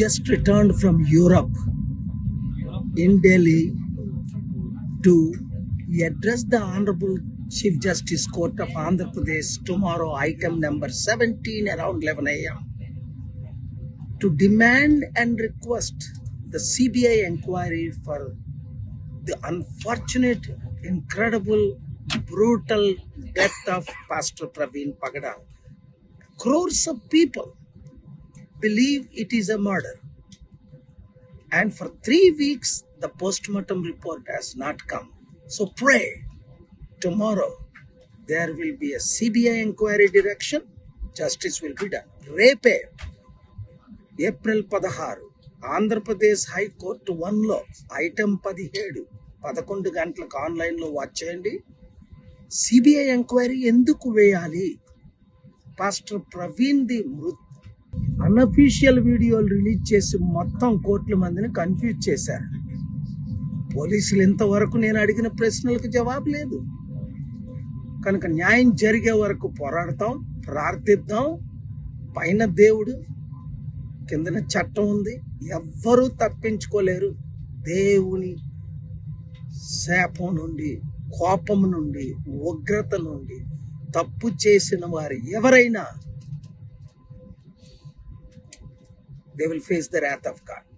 just returned from Europe in Delhi to address the Honorable Chief Justice Court of Andhra Pradesh tomorrow, item number 17 around 11 a.m. to demand and request the CBI inquiry for the unfortunate, incredible, brutal death of Pastor Praveen Pagada. Crores of people believe it is a murder. And for 3 weeks, the postmortem report has not come. So pray, tomorrow there will be a CBI inquiry direction, justice will be done. Repe, April 16, Andhra Pradesh high court 1లో item 11 గంటలకు ఆన్లైన్లో watch చేయండి. CBI enquiry ఎందుకు వేయాలి? Pastor Praveen ది unofficial వీడియోలు release చేసి మొత్తం కోట్ల మందిని కన్ఫ్యూజ్ చేశారు. పోలీసులు ఇంతవరకు నేను అడిగిన ప్రశ్నలకు జవాబు లేదు. కనుక న్యాయం జరిగే వరకు పోరాడతాం, ప్రార్థిద్దాం. పైన దేవుడు, కిందన చట్టం ఉంది, ఎవ్వరూ తప్పించుకోలేరు. దేవుని శాపం నుండి, కోపం నుండి, ఉగ్రత నుండి తప్పు చేసిన వారు ఎవరైనా they will face the wrath of God.